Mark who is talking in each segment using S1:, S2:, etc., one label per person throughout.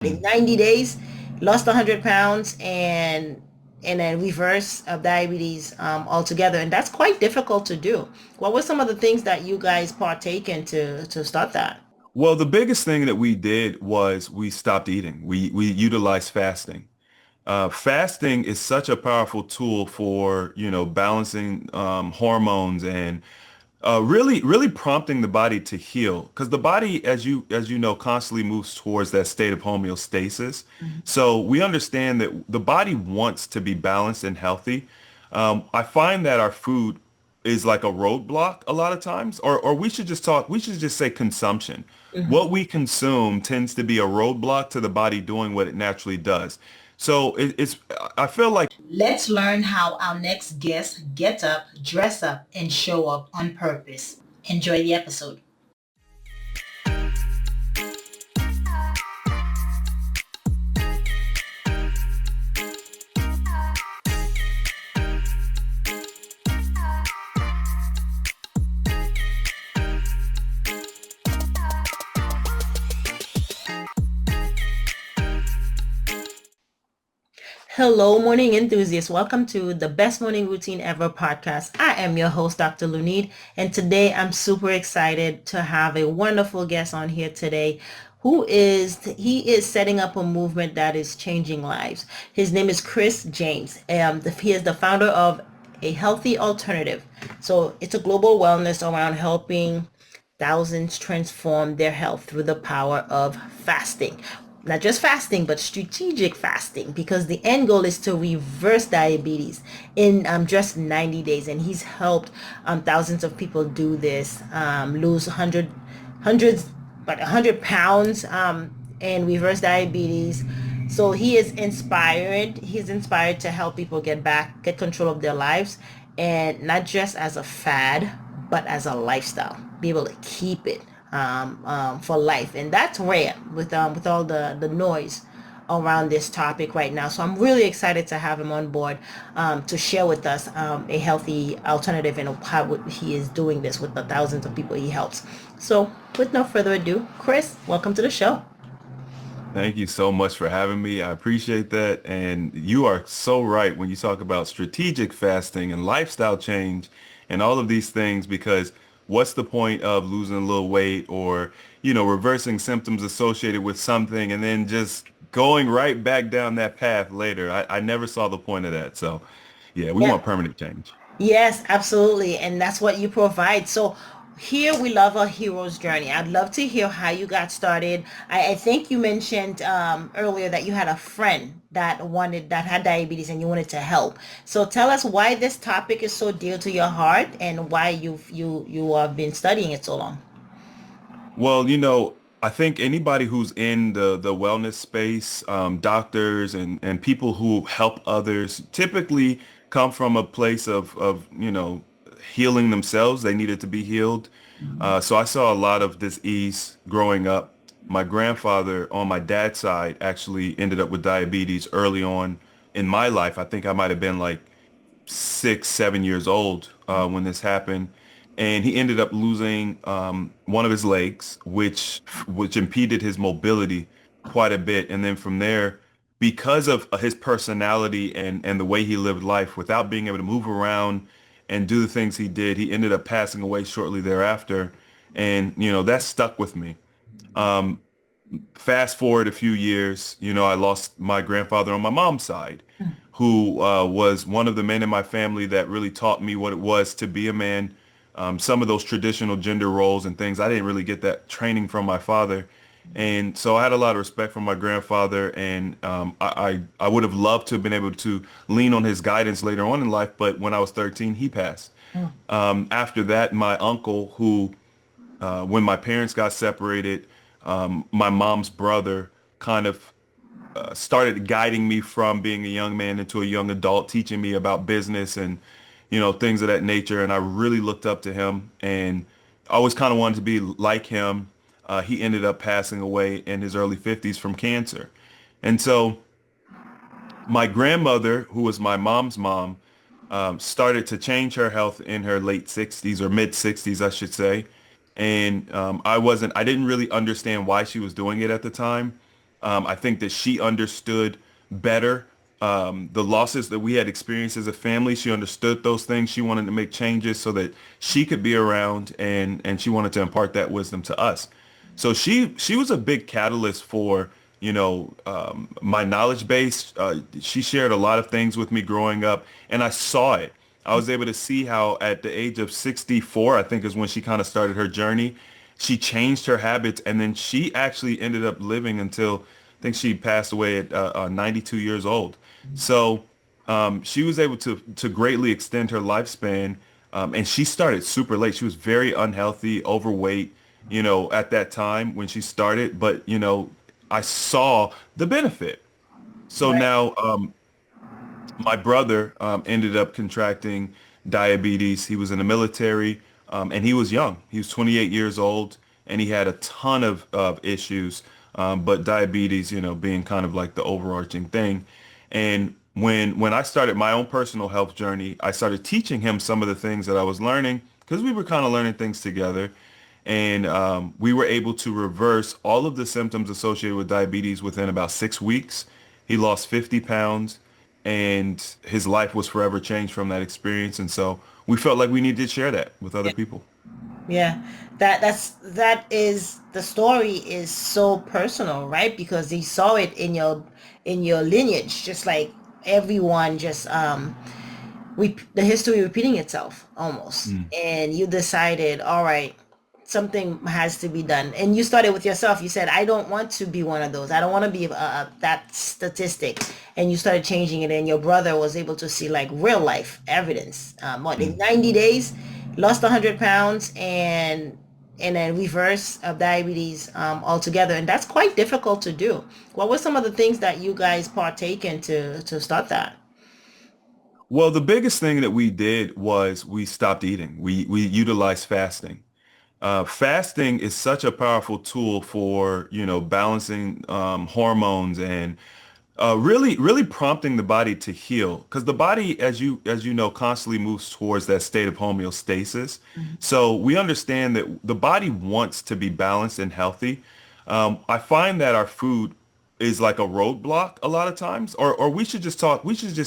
S1: in
S2: Mm.
S1: 90 days, lost 100 pounds and then reverse of diabetes altogether. And that's quite difficult to do. What were some of the things that you guys partake in to start that?
S2: Well, the biggest thing that we did was we stopped eating. We utilized fasting. Fasting is such a powerful tool for, balancing hormones and really prompting the body to heal. Because the body, as you know, constantly moves towards that state of homeostasis. So we understand that the body wants to be balanced and healthy. I find that our food is like a roadblock a lot of times, or we should just say consumption.
S1: Mhm.
S2: What we consume tends to be a roadblock to the body doing what it naturally does. So I feel like
S1: Let's learn how our next guest get up, dress up, and show up on purpose. Enjoy the episode. Hello, morning enthusiasts. Welcome to the Best Morning Routine Ever podcast. I am your host, Dr. Lunid, and today I'm super excited to have a wonderful guest on here today he is setting up a movement that is changing lives. His name is Chris James. He is the founder of A Healthy Alternative. So it's a global wellness around helping thousands transform their health through the power of fasting. Not just fasting, but strategic fasting, because the end goal is to reverse diabetes in just 90 days. And he's helped thousands of people do this, lose hundreds, but 100 pounds and reverse diabetes. So he is inspired. He's inspired to help people get control of their lives, and not just as a fad, but as a lifestyle. Be able to keep it for life, and that's rare with all the noise around this topic right now. So I'm really excited to have him on board to share with us a healthy alternative and how he is doing this with the thousands of people he helps. So with no further ado, Chris, welcome to the show.
S2: Thank you so much for having me. I appreciate that. And you are so right when you talk about strategic fasting and lifestyle change and all of these things, because what's the point of losing a little weight or, reversing symptoms associated with something and then just going right back down that path later? I never saw the point of that. So yeah, we
S1: Yeah.
S2: want permanent change.
S1: Yes, absolutely. And that's what you provide. So here we love a hero's journey. I'd love to hear how you got started. I think you mentioned earlier that you had a friend that had diabetes and you wanted to help. So tell us why this topic is so dear to your heart and why you have been studying it so long.
S2: Well, I think anybody who's in the wellness space, doctors and people who help others typically come from a place of healing themselves. They needed to be healed. So I saw a lot of disease growing up. My grandfather on my dad's side actually ended up with diabetes early on in my life. I think I might have been like 6, 7 years old when this happened, and he ended up losing one of his legs, which impeded his mobility quite a bit. And then from there, because of his personality and the way he lived life, without being able to move around and do the things he did, he ended up passing away shortly thereafter. And that stuck with me. Fast forward a few years, I lost my grandfather on my mom's side, who was one of the men in my family that really taught me what it was to be a man. Some of those traditional gender roles and things, I didn't really get that training from my father. And so I had a lot of respect for my grandfather, and I would have loved to have been able to lean on his guidance later on in life. But when I was 13, he passed. After that, my uncle, who when my parents got separated, my mom's brother kind of started guiding me from being a young man into a young adult, teaching me about business and, things of that nature. And I really looked up to him and I always kind of wanted to be like him. He ended up passing away in his early 50s from cancer. And so my grandmother, who was my mom's mom, started to change her health in her late 60s or mid 60s, I should say. And I didn't really understand why she was doing it at the time. I think that she understood better the losses that we had experienced as a family. She understood those things. She wanted to make changes so that she could be around, and she wanted to impart that wisdom to us. So she was a big catalyst for, my knowledge base. She shared a lot of things with me growing up, and I saw it. I was able to see how at the age of 64, I think is when she kind of started her journey. She changed her habits, and then she actually ended up living until I think she passed away at 92 years old. So she was able to greatly extend her lifespan, and she started super late. She was very unhealthy, overweight, at that time when she started. But I saw the benefit. So
S1: Right.
S2: now my brother ended up contracting diabetes. He was in the military, and he was young. He was 28 years old, and he had a ton of issues, but diabetes, being kind of like the overarching thing. And when I started my own personal health journey, I started teaching him some of the things that I was learning because we were kind of learning things together. And we were able to reverse all of the symptoms associated with diabetes within about 6 weeks. He lost 50 pounds and his life was forever changed from that experience. And so we felt like we needed to share that with other people.
S1: Yeah, that is the story is so personal, right? Because he saw it in your lineage, just like everyone just the history repeating itself almost.
S2: Mm.
S1: And you decided, all right, something has to be done. And you started with yourself. You said, I don't want to be one of those. I don't want to be that statistic. And you started changing it. And your brother was able to see like real life evidence. What, in
S2: Mm.
S1: 90 days, lost 100 pounds and then reverse of diabetes altogether. And that's quite difficult to do. What were some of the things that you guys partake in to start that?
S2: Well, the biggest thing that we did was we stopped eating. We utilized fasting. Fasting is such a powerful tool for, balancing hormones and really prompting the body to heal. Because the body, as you know, constantly moves towards that state of homeostasis. So we understand that the body wants to be balanced and healthy. I find that our food is like a roadblock a lot of times, or we should just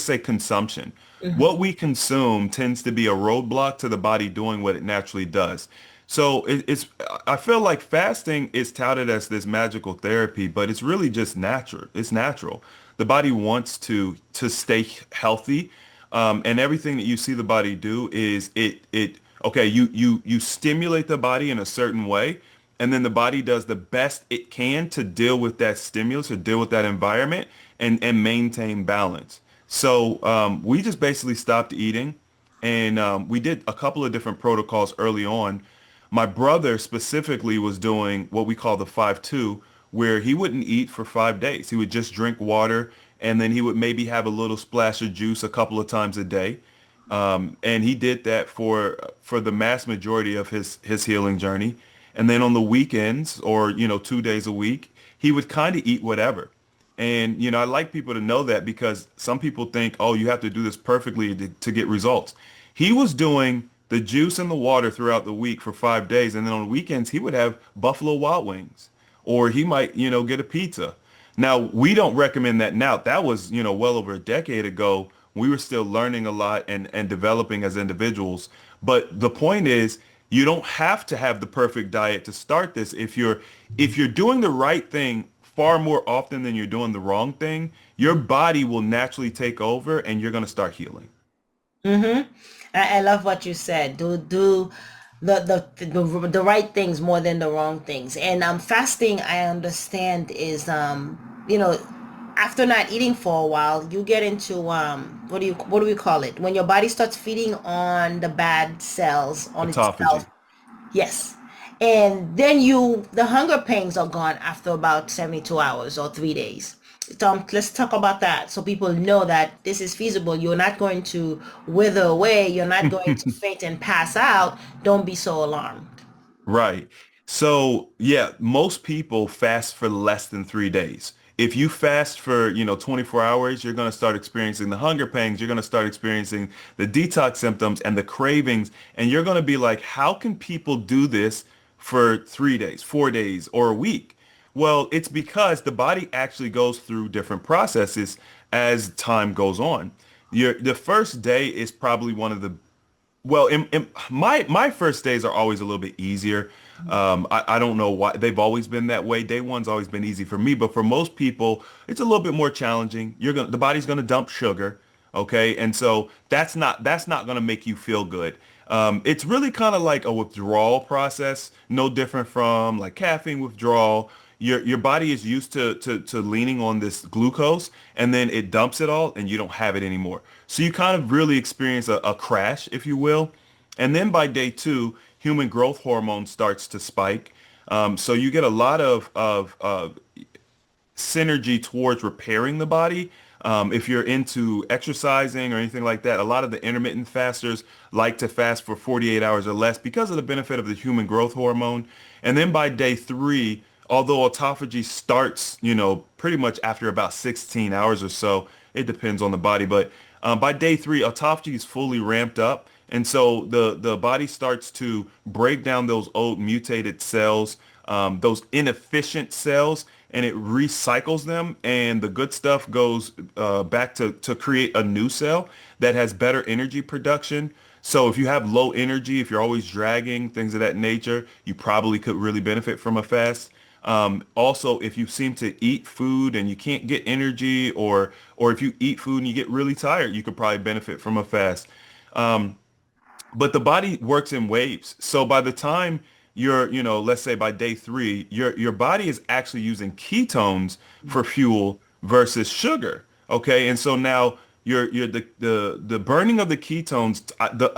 S2: say consumption.
S1: Mhm.
S2: What we consume tends to be a roadblock to the body doing what it naturally does. So I feel like fasting is touted as this magical therapy, but it's really just natural. It's natural. The body wants to stay healthy, and everything that you see the body do is okay, you stimulate the body in a certain way, and then the body does the best it can to deal with that stimulus or deal with that environment and maintain balance. So we just basically stopped eating, and we did a couple of different protocols early on. My brother specifically was doing what we call the 5-2, where he wouldn't eat for 5 days. He would just drink water, and then he would maybe have a little splash of juice a couple of times a day. And he did that for the mass majority of his healing journey. And then on the weekends, or 2 days a week, he would kind of eat whatever. And I like people to know that, because some people think, oh, you have to do this perfectly to get results. He was doing the juice and the water throughout the week for 5 days, and then on the weekends he would have Buffalo Wild Wings, or he might get a pizza. Now, we don't recommend that now. That was well over a decade ago. We were still learning a lot and developing as individuals. But the point is, you don't have to have the perfect diet to start this. If you're doing the right thing far more often than you're doing the wrong thing, your body will naturally take over and you're going to start healing.
S1: Mm-hmm. I love what you said. Do the right things more than the wrong things. And fasting, I understand, is after not eating for a while, you get into what do we call it? When your body starts feeding on the bad cells on itself.
S2: Autophagy.
S1: Yes. And then the hunger pangs are gone after about 72 hours or 3 days. Tom, let's talk about that so people know that this is feasible. You're not going to wither away. You're not going to faint and pass out. Don't be so alarmed.
S2: Right. So, yeah, most people fast for less than 3 days. If you fast for, 24 hours, you're going to start experiencing the hunger pangs. You're going to start experiencing the detox symptoms and the cravings. And you're going to be like, how can people do this for 3 days, 4 days, or a week? Well, it's because the body actually goes through different processes as time goes on. The first day is probably one of the well, my first days are always a little bit easier. I don't know why they've always been that way. Day one's always been easy for me, but for most people, it's a little bit more challenging. The body's gonna dump sugar, okay, and so that's not gonna make you feel good. It's really kind of like a withdrawal process, no different from like caffeine withdrawal. Your body is used to leaning on this glucose, and then it dumps it all and you don't have it anymore. So you kind of really experience a crash, if you will. And then by day two, human growth hormone starts to spike. So you get a lot of synergy towards repairing the body. If you're into exercising or anything like that, a lot of the intermittent fasters like to fast for 48 hours or less because of the benefit of the human growth hormone. And then by day three, although autophagy starts, pretty much after about 16 hours or so, it depends on the body. But by day three, autophagy is fully ramped up. And so the body starts to break down those old mutated cells, those inefficient cells, and it recycles them. And the good stuff goes back to create a new cell that has better energy production. So if you have low energy, if you're always dragging, things of that nature, you probably could really benefit from a fast. Also, if you seem to eat food and you can't get energy, or if you eat food and you get really tired, you could probably benefit from a fast. But the body works in waves. So by the time let's say by day three, your body is actually using ketones for fuel versus sugar. Okay, and so now the burning of the ketones.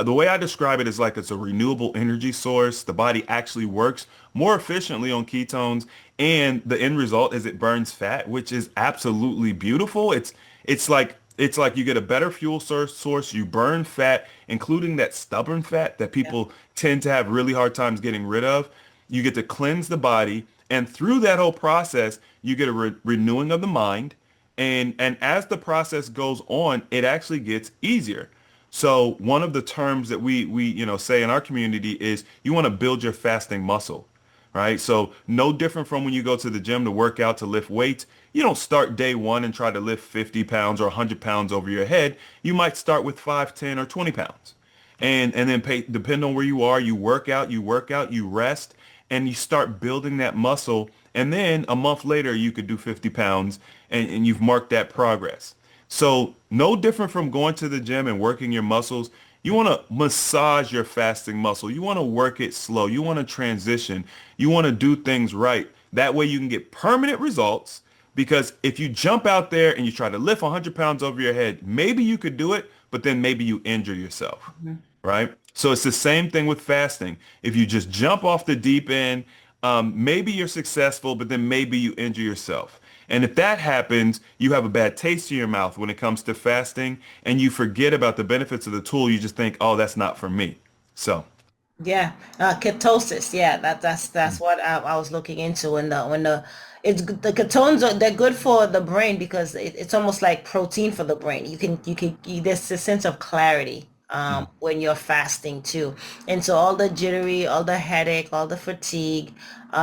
S2: The way I describe it is like it's a renewable energy source. The body actually works more efficiently on ketones, and the end result is it burns fat, which is absolutely beautiful. It's like you get a better fuel source. You burn fat, including that stubborn fat that
S1: Yeah.
S2: people tend to have really hard times getting rid of. You get to cleanse the body, and through that whole process, you get a renewing of the mind. And as the process goes on, it actually gets easier. So one of the terms that we say in our community is you want to build your fasting muscle, right? So no different from when you go to the gym to work out to lift weights. You don't start day one and try to lift 50 pounds or 100 pounds over your head. You might start with 5, 10, or 20 pounds. And then depend on where you are, you work out, you rest, and you start building that muscle. And then a month later, you could do 50 pounds and you've marked that progress. So no different from going to the gym and working your muscles. You want to massage your fasting muscle. You want to work it slow. You want to transition. You want to do things right. That way you can get permanent results, because if you jump out there and you try to lift 100 pounds over your head, maybe you could do it, but then maybe you injure yourself,
S1: Mhm.
S2: right? So it's the same thing with fasting. If you just jump off the deep end, maybe you're successful, but then maybe you injure yourself. And if that happens, you have a bad taste in your mouth when it comes to fasting, and you forget about the benefits of the tool. You just think, oh, that's not for me. So,
S1: Yeah, ketosis. Yeah, that's what I was looking into. When the ketones they're good for the brain because it's almost like protein for the brain. There's a sense of clarity
S2: mm,
S1: when you're fasting too, and so all the jittery, all the headache, all the fatigue,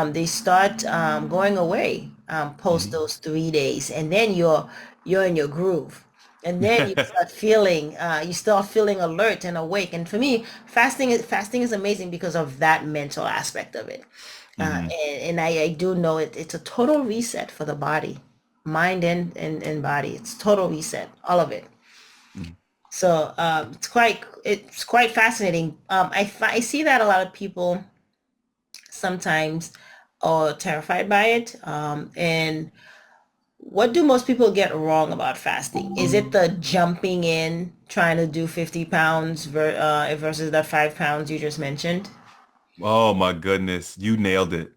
S1: they start going away post
S2: mhm.
S1: those 3 days, and then you're in your groove. And then you start feeling alert and awake. And for me, fasting is amazing because of that mental aspect of it.
S2: Mhm.
S1: And I do know it's a total reset for the body, mind and body. It's total reset, all of it.
S2: Mhm.
S1: So it's quite fascinating. I see that a lot of people sometimes are terrified by it. And what do most people get wrong about fasting? Is it the jumping in, trying to do 50 pounds versus the 5 pounds you just mentioned?
S2: Oh my goodness, you nailed it.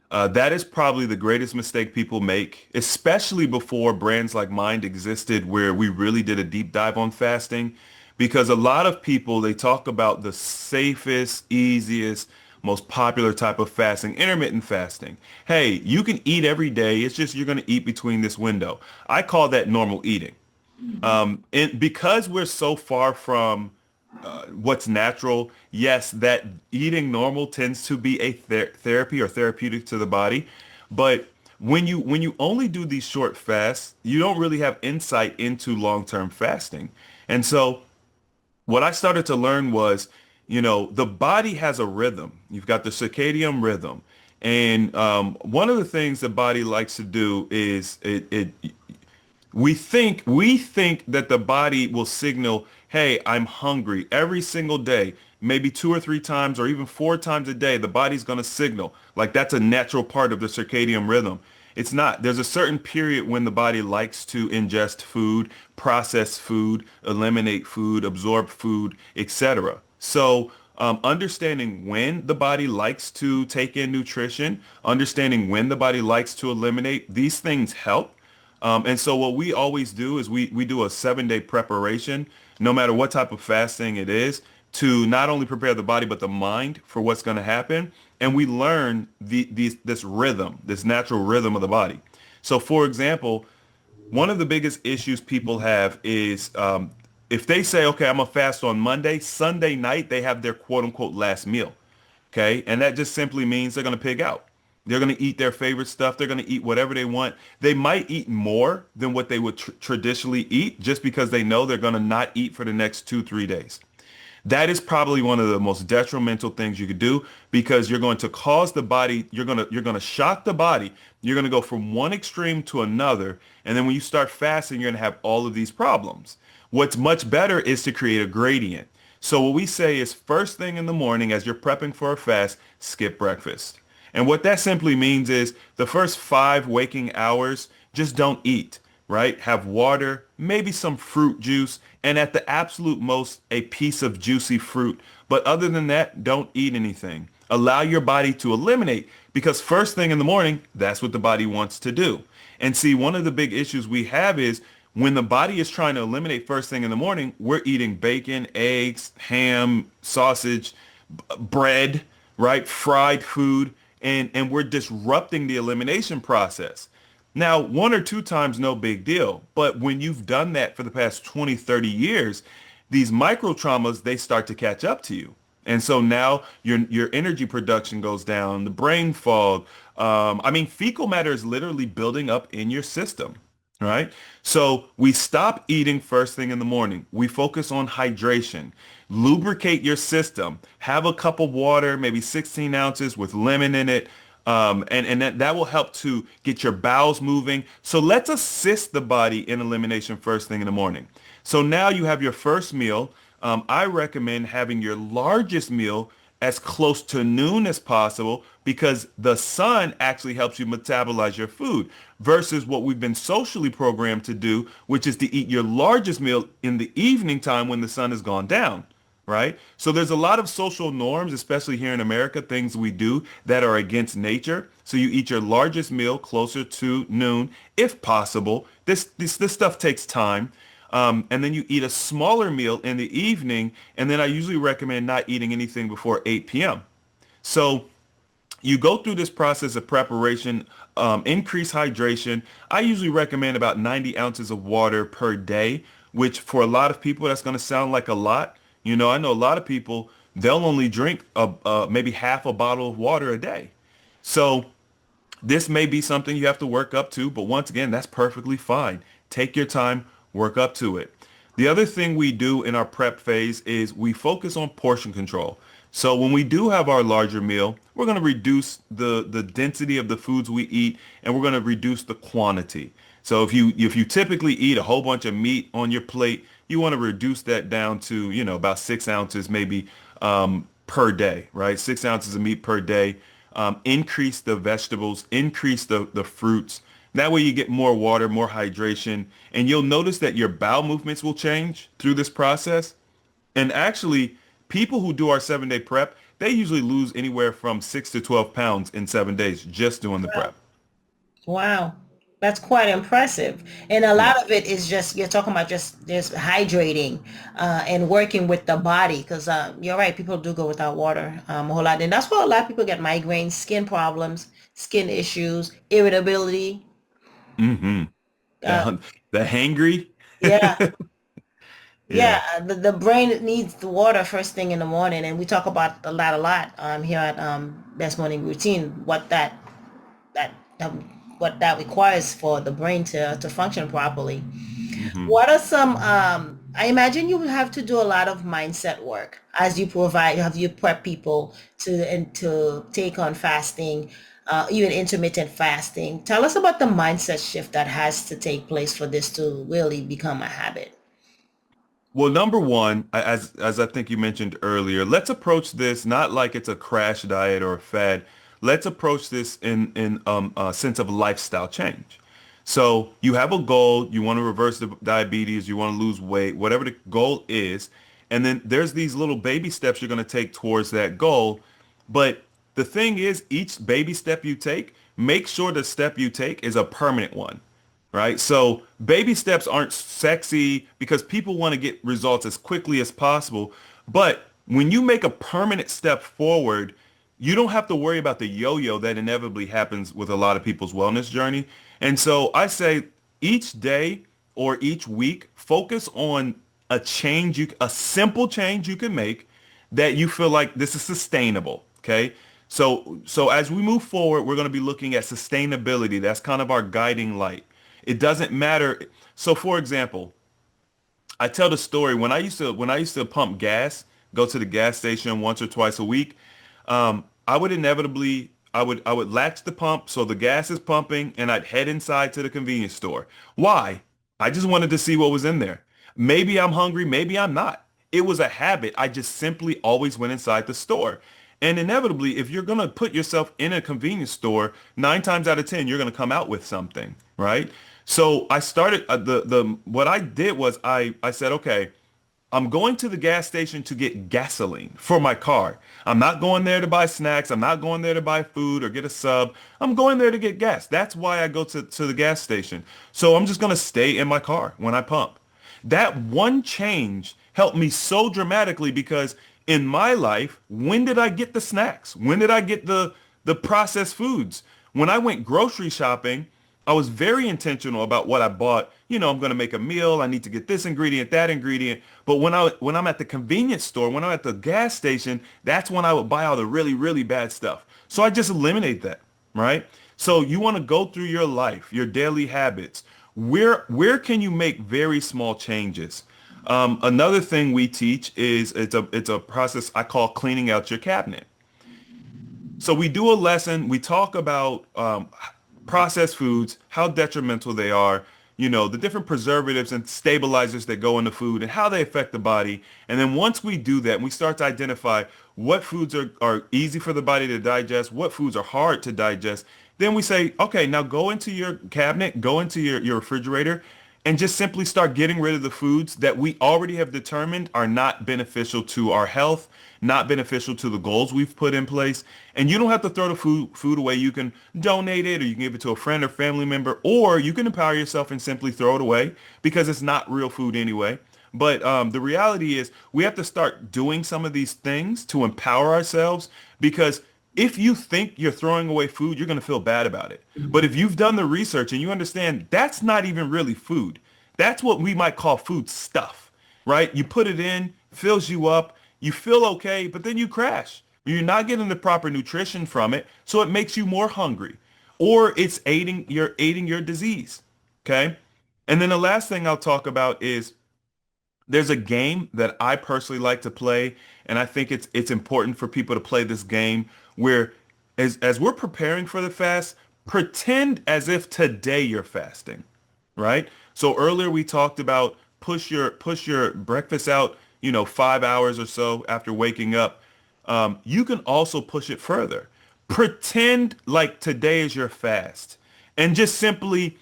S2: That is probably the greatest mistake people make, especially before brands like Mind existed, where we really did a deep dive on fasting. Because a lot of people, they talk about the safest, easiest, most popular type of fasting, intermittent fasting. Hey, you can eat every day. It's just you're going to eat between this window. I call that normal eating. And because we're so far from what's natural, yes, that eating normal tends to be a therapy or therapeutic to the body. But When you only do these short fasts, you don't really have insight into long-term fasting. And so what I started to learn was, the body has a rhythm. You've got the circadian rhythm. And one of the things the body likes to do is we think that the body will signal, hey, I'm hungry every single day, maybe 2 or 3 times or even 4 times a day. The body's going to signal like that's a natural part of the circadian rhythm. It's not. There's a certain period when the body likes to ingest food, process food, eliminate food, absorb food, etc. So understanding when the body likes to take in nutrition, understanding when the body likes to eliminate, these things help. And so what we always do is we do a 7-day preparation, no matter what type of fasting it is, to not only prepare the body but the mind for what's going to happen. And we learn this rhythm, this natural rhythm of the body. So for example, one of the biggest issues people have is if they say, okay, I'm gonna fast on Monday, Sunday night, they have their quote unquote last meal. Okay. And that just simply means they're going to pig out. They're going to eat their favorite stuff. They're going to eat whatever they want. They might eat more than what they would traditionally eat just because they know they're going to not eat for the next 2, 3 days. That is probably one of the most detrimental things you could do because you're going to cause the body, you're going to shock the body. You're going to go from one extreme to another. And then when you start fasting, you're going to have all of these problems. What's much better is to create a gradient. So what we say is first thing in the morning as you're prepping for a fast, skip breakfast. And what that simply means is the first 5 waking hours, just don't eat, right? Have water, maybe some fruit juice, and at the absolute most, a piece of juicy fruit. But other than that, don't eat anything. Allow your body to eliminate because first thing in the morning, that's what the body wants to do. And see, one of the big issues we have is when the body is trying to eliminate first thing in the morning, we're eating bacon, eggs, ham, sausage, bread, right? Fried food, and we're disrupting the elimination process. Now, 1 or 2 times, no big deal. But when you've done that for the past 20, 30 years, these micro traumas, they start to catch up to you. And so now your energy production goes down, the brain fog. I mean, fecal matter is literally building up in your system, right? So we stop eating first thing in the morning. We focus on hydration. Lubricate your system. Have a cup of water, maybe 16 ounces with lemon in it. And that will help to get your bowels moving. So let's assist the body in elimination first thing in the morning. So now you have your first meal. I recommend having your largest meal as close to noon as possible because the sun actually helps you metabolize your food versus what we've been socially programmed to do, which is to eat your largest meal in the evening time when the sun has gone down, right? So there's a lot of social norms, especially here in America, things we do that are against nature. So you eat your largest meal closer to noon, if possible. This stuff takes time. And then you eat a smaller meal in the evening. And then I usually recommend not eating anything before 8 p.m. So you go through this process of preparation, increase hydration. I usually recommend about 90 ounces of water per day, which for a lot of people, that's going to sound like a lot. I know a lot of people, they'll only drink maybe half a bottle of water a day. So this may be something you have to work up to, but once again, that's perfectly fine. Take your time, work up to it. The other thing we do in our prep phase is we focus on portion control. So when we do have our larger meal, we're going to reduce the density of the foods we eat and we're going to reduce the quantity. So if you typically eat a whole bunch of meat on your plate, you want to reduce that down to, about 6 ounces maybe per day, right? 6 ounces of meat per day. Increase the vegetables, increase the fruits. That way you get more water, more hydration, and you'll notice that your bowel movements will change through this process. And actually, people who do our 7-day prep, they usually lose anywhere from 6 to 12 pounds in 7 days just doing the prep.
S1: Wow. That's quite impressive. And a
S2: Yeah.
S1: lot of it is just, you're talking about just hydrating and working with the body because you're right, people do go without water a whole lot. And that's why a lot of people get migraines, skin problems, skin issues, irritability.
S2: Mm-hmm.
S1: Uh,
S2: The hangry.
S1: yeah,
S2: Yeah.
S1: yeah. The brain needs the water first thing in the morning. And we talk about a lot here at Best Morning Routine, what that what that requires for the brain to function properly.
S2: Hmm.
S1: What are some, I imagine you have to do a lot of mindset work as you have you prep people to take on fasting, even intermittent fasting. Tell us about the mindset shift that has to take place for this to really become a habit.
S2: Well, number one, as I think you mentioned earlier, let's approach this not like it's a crash diet or a fad. Let's approach this in a sense of lifestyle change. So you have a goal, you want to reverse the diabetes, you want to lose weight, whatever the goal is, and then there's these little baby steps you're going to take towards that goal. But the thing is, each baby step you take, make sure the step you take is a permanent one, right? So baby steps aren't sexy because people want to get results as quickly as possible. But when you make a permanent step forward, you don't have to worry about the yo-yo that inevitably happens with a lot of people's wellness journey. And so I say each day or each week, focus on a simple change you can make that you feel like this is sustainable. Okay. So as we move forward, we're going to be looking at sustainability. That's kind of our guiding light. It doesn't matter. So for example, I tell the story when I used to pump gas, go to the gas station once or twice a week. I would inevitably I would latch the pump so the gas is pumping and I'd head inside to the convenience store. Why? I just wanted to see what was in there. Maybe I'm hungry, maybe I'm not. It was a habit. I just simply always went inside the store. And inevitably, if you're going to put yourself in a convenience store, 9 times out of 10, you're going to come out with something, right? So I started the what I did was I said, okay, I'm going to the gas station to get gasoline for my car. I'm not going there to buy snacks. I'm not going there to buy food or get a sub. I'm going there to get gas. That's why I go to the gas station. So I'm just going to stay in my car when I pump. That one change helped me so dramatically because in my life, when did I get the snacks? When did I get the processed foods? When I went grocery shopping, I was very intentional about what I bought. I'm going to make a meal. I need to get this ingredient, that ingredient. But when I'm at the convenience store, when I'm at the gas station, that's when I would buy all the really, really bad stuff. So I just eliminate that, right? So you want to go through your life, your daily habits. Where can you make very small changes? Another thing we teach is it's a process I call cleaning out your cabinet. So we do a lesson. We talk about processed foods, how detrimental they are, the different preservatives and stabilizers that go into food and how they affect the body. And then once we do that, we start to identify what foods are easy for the body to digest, what foods are hard to digest. Then we say, okay, now go into your cabinet, go into your refrigerator, and just simply start getting rid of the foods that we already have determined are not beneficial to our health, not beneficial to the goals we've put in place. And you don't have to throw the food away. You can donate it or you can give it to a friend or family member, or you can empower yourself and simply throw it away because it's not real food anyway. But the reality is we have to start doing some of these things to empower ourselves because if you think you're throwing away food, you're going to feel bad about it. But if you've done the research and you understand that's not even really food, that's what we might call food stuff, right? You put it in, fills you up, you feel okay, but then you crash. You're not getting the proper nutrition from it, so it makes you more hungry, or it's aiding your disease. Okay, and then the last thing I'll talk about is there's a game that I personally like to play, and I think it's important for people to play this game where as we're preparing for the fast, pretend as if today you're fasting, right? So earlier we talked about push your breakfast out, 5 hours or so after waking up. You can also push it further. Pretend like today is your fast and just simply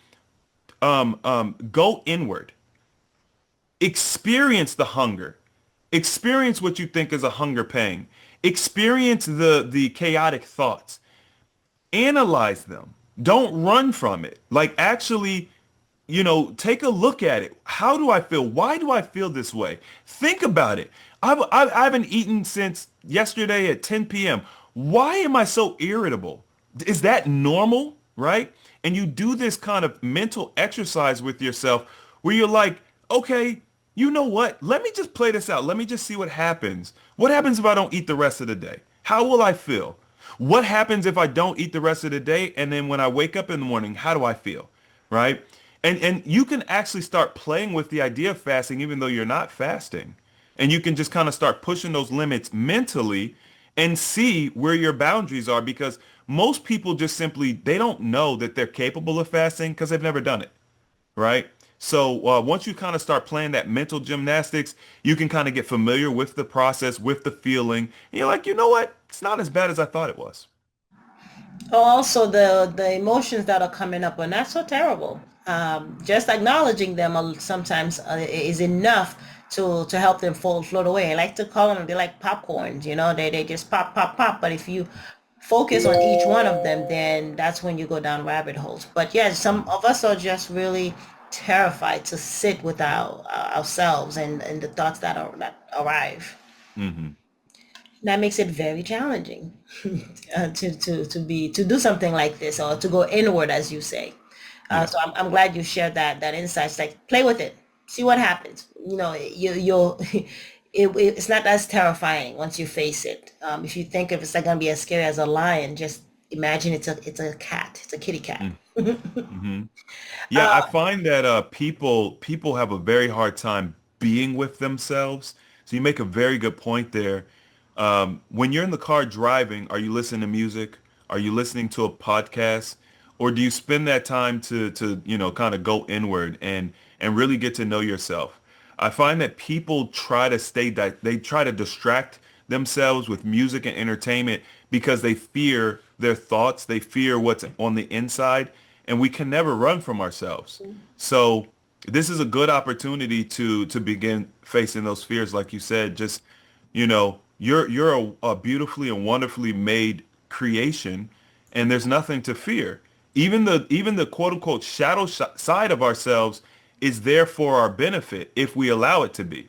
S2: go inward. Experience the hunger. Experience what you think is a hunger pain. Experience the chaotic thoughts. Analyze them. Don't run from it. Like actually, take a look at it. How do I feel? Why do I feel this way? Think about it. I haven't eaten since yesterday at 10 p.m. Why am I so irritable? Is that normal? Right? And you do this kind of mental exercise with yourself where you're like, okay, you know what? Let me just play this out. Let me just see what happens. What happens if I don't eat the rest of the day? How will I feel? What happens if I don't eat the rest of the day? And then when I wake up in the morning, how do I feel? Right? And you can actually start playing with the idea of fasting even though you're not fasting. And you can just kind of start pushing those limits mentally and see where your boundaries are because most people just simply they don't know that they're capable of fasting because they've never done it, right? So once you kind of start playing that mental gymnastics, you can kind of get familiar with the process, with the feeling. And you're like, you know what? It's not as bad as I thought it was.
S1: Also, the emotions that are coming up are not so terrible. Just acknowledging them sometimes is enough to help them float away. I like to call them, they're like popcorns, they just pop, pop, pop. But if you focus on each one of them, then that's when you go down rabbit holes. But yeah, some of us are just really terrified to sit with ourselves and the thoughts that arrive.
S2: Hmm.
S1: That makes it very challenging to do something like this or to go inward, as you say.
S2: Yeah.
S1: So I'm glad you shared that insights. Like, play with it, see what happens. You'll it's not as terrifying once you face it. If you think if it's not gonna be as scary as a lion, just imagine it's a cat, it's a kitty cat.
S2: Mm-hmm. Yeah, I find that people have a very hard time being with themselves. So you make a very good point there. When you're in the car driving, are you listening to music? Are you listening to a podcast? Or do you spend that time to kind of go inward and really get to know yourself? I find that people try to they try to distract themselves with music and entertainment because they fear their thoughts, they fear what's on the inside, and we can never run from ourselves. So this is a good opportunity to begin facing those fears, like you said. Just you're a beautifully and wonderfully made creation, and there's nothing to fear. Even the quote unquote side of ourselves is there for our benefit if we allow it to be.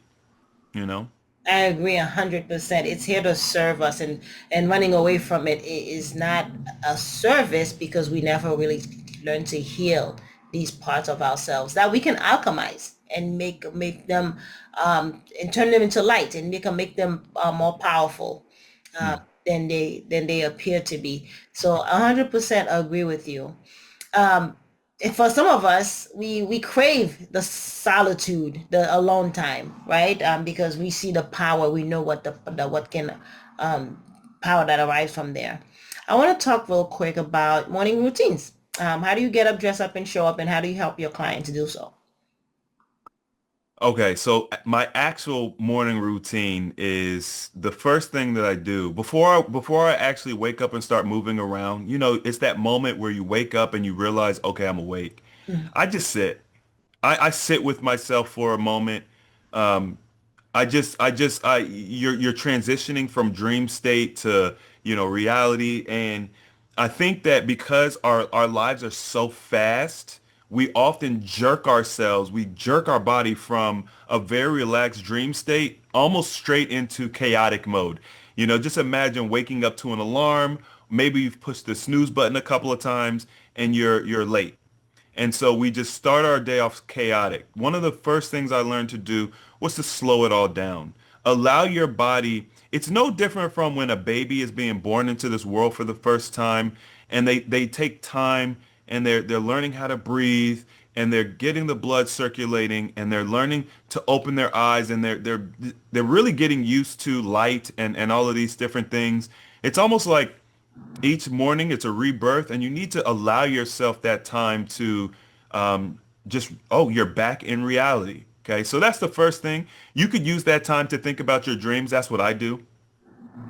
S2: You know.
S1: I agree 100%. It's here to serve us, and running away from it is not a service because we never really learn to heal these parts of ourselves that we can alchemize and make them and turn them into light and make them more powerful uh,
S2: Yeah.
S1: than they appear to be. So 100% agree with you. And for some of us, we crave the solitude, the alone time, right? Because we see the power, we know what can power that arrives from there. I want to talk real quick about morning routines. How do you get up, dress up, and show up, and how do you help your clients do so?
S2: Okay, so my actual morning routine is the first thing that I do before I actually wake up and start moving around. It's that moment where you wake up and you realize, okay, I'm awake. I just sit. I sit with myself for a moment. Um, you're transitioning from dream state to, reality. And I think that because our lives are so fast, we jerk our body from a very relaxed dream state almost straight into chaotic mode. Just imagine waking up to an alarm. Maybe you've pushed the snooze button a couple of times and you're late. And so we just start our day off chaotic. One of the first things I learned to do was to slow it all down. Allow your body, it's no different from when a baby is being born into this world for the first time and they take time and they're learning how to breathe and they're getting the blood circulating and they're learning to open their eyes and they're really getting used to light and all of these different things. It's almost like each morning it's a rebirth and you need to allow yourself that time to you're back in reality. Okay, so that's the first thing. You could use that time to think about your dreams. That's what I do.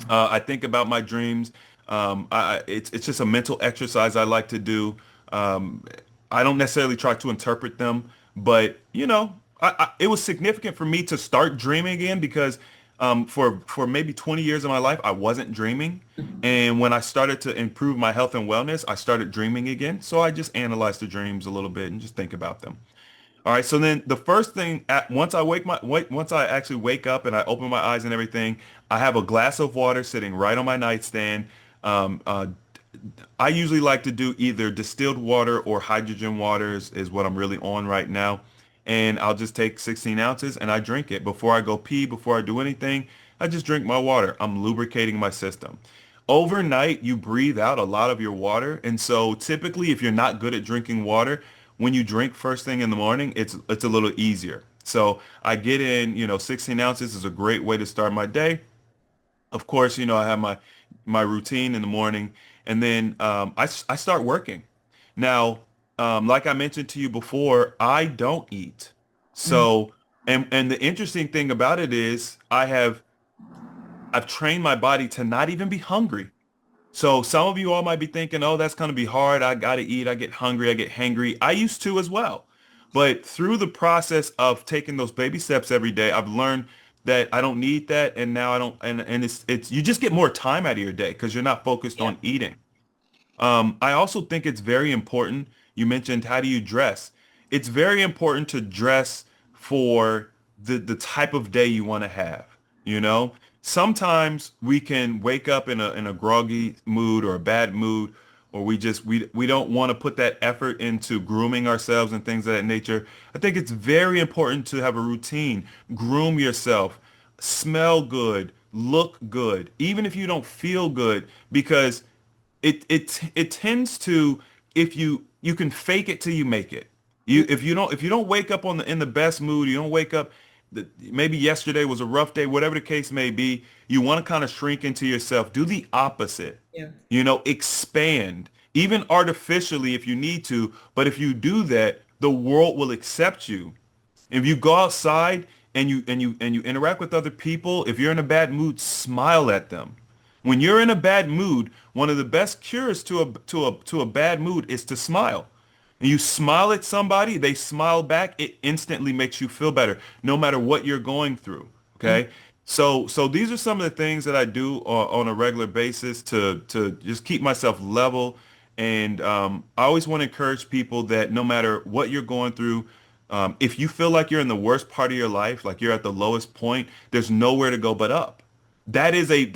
S2: I think about my dreams. It's just a mental exercise I like to do. um, I don't necessarily try to interpret them, but it was significant for me to start dreaming again because for maybe 20 years of my life, I wasn't dreaming. And when I started to improve my health and wellness, I started dreaming again. So I just analyze the dreams a little bit and just think about them. All right. So then the first thing, once I actually wake up and I open my eyes and everything, I have a glass of water sitting right on my nightstand. Um, uh, I usually like to do either distilled water or hydrogen water is what I'm really on right now. And I'll just take 16 ounces and I drink it before I go pee, before I do anything. I just drink my water. I'm lubricating my system. overnight you breathe out a lot of your water. And so typically if you're not good at drinking water, when you drink first thing in the morning, it's a little easier. So I get in, 16 ounces is a great way to start my day. Of course, I have my routine in the morning, and then I start working. Now, like I mentioned to you before, I don't eat.
S1: Mm.
S2: So, and the interesting thing about it is I've trained my body to not even be hungry. So some of you all might be thinking, oh, that's going to be hard. I got to eat. I get hungry. I get hangry. I used to as well. But through the process of taking those baby steps every day, I've learned that I don't need that. And now I don't. And it's you just get more time out of your day because you're not focused
S1: Yeah.
S2: on eating. I also think it's very important. You mentioned how do you dress? It's very important to dress for the type of day you want to have. You know, sometimes we can wake up in a groggy mood or a bad mood, or we don't want to put that effort into grooming ourselves and things of that nature. I think it's very important to have a routine. Groom yourself, smell good, look good, even if you don't feel good, because it tends to, if you can fake it till you make it. If you don't wake up in the best mood, you don't wake up, maybe yesterday was a rough day, whatever the case may be, you want to kind of shrink into yourself. Do the opposite.
S1: Yeah.
S2: Expand even artificially if you need to, but if you do that, the world will accept you. If you go outside and you interact with other people, if you're in a bad mood, smile at them. When you're in a bad mood, one of the best cures to a bad mood is to smile. And you smile at somebody, they smile back, it instantly makes you feel better, no matter what you're going through.
S1: Mm.
S2: Okay. So these are some of the things that I do on a regular basis to just keep myself level. And I always want to encourage people that no matter what you're going through, if you feel like you're in the worst part of your life, like you're at the lowest point, there's nowhere to go but up. That is a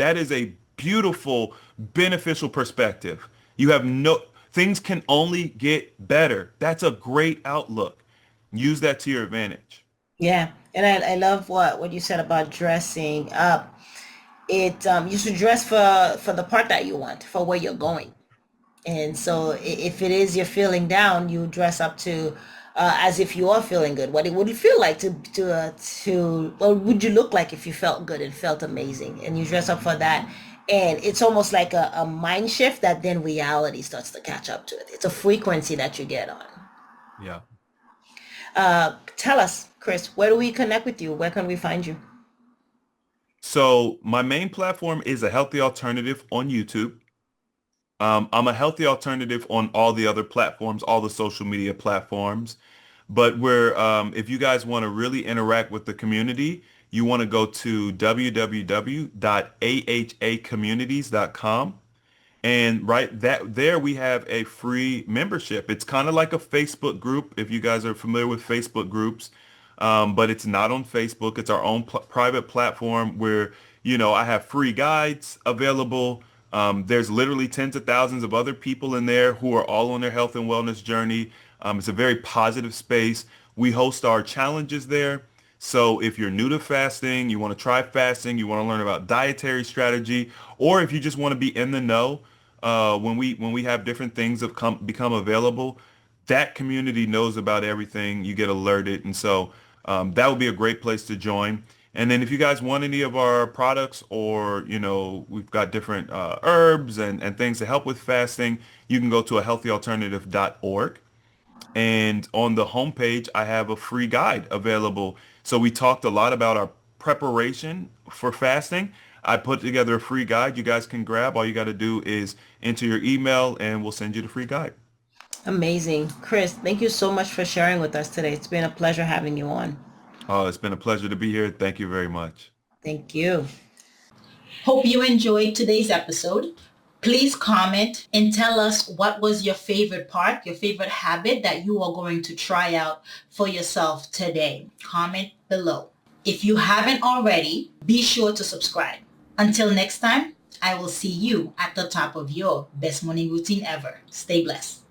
S2: beautiful, beneficial perspective. You have no things can only get better. That's a great outlook. Use that to your advantage.
S1: Yeah. And I love what you said about dressing up. You should dress for the part that you want, for where you're going. And so if it is you're feeling down, you dress up to as if you are feeling good. What it would it feel like to what would you look like if you felt good and felt amazing? And you dress up for that. And it's almost like a mind shift that then reality starts to catch up to it. It's a frequency that you get on.
S2: Yeah.
S1: Tell us, Chris, where do we connect with you? Where can we find you?
S2: So my main platform is a healthy alternative on YouTube. I'm a healthy alternative on all the other platforms, all the social media platforms. But if you guys want to really interact with the community, you want to go to www.ahacommunities.com. And right that there we have a free membership. It's kind of like a Facebook group if you guys are familiar with Facebook groups. But it's not on Facebook. It's our own private platform where, I have free guides available. There's literally tens of thousands of other people in there who are all on their health and wellness journey. It's a very positive space. We host our challenges there. So if you're new to fasting, you want to try fasting, you want to learn about dietary strategy, or if you just want to be in the know, when we have different things have become available, that community knows about everything. You get alerted, and so that would be a great place to join. And then if you guys want any of our products, or we've got different herbs and things to help with fasting, you can go to a healthyalternative.org. And on the homepage, I have a free guide available. So we talked a lot about our preparation for fasting. I put together a free guide you guys can grab. All you got to do is enter your email and we'll send you the free guide.
S1: Amazing. Chris, thank you so much for sharing with us today. It's been a pleasure having you on.
S2: Oh, it's been a pleasure to be here. Thank you very much.
S1: Thank you. Hope you enjoyed today's episode. Please comment and tell us what was your favorite part, your favorite habit that you are going to try out for yourself today. Comment below. If you haven't already, be sure to subscribe. Until next time, I will see you at the top of your best morning routine ever. Stay blessed.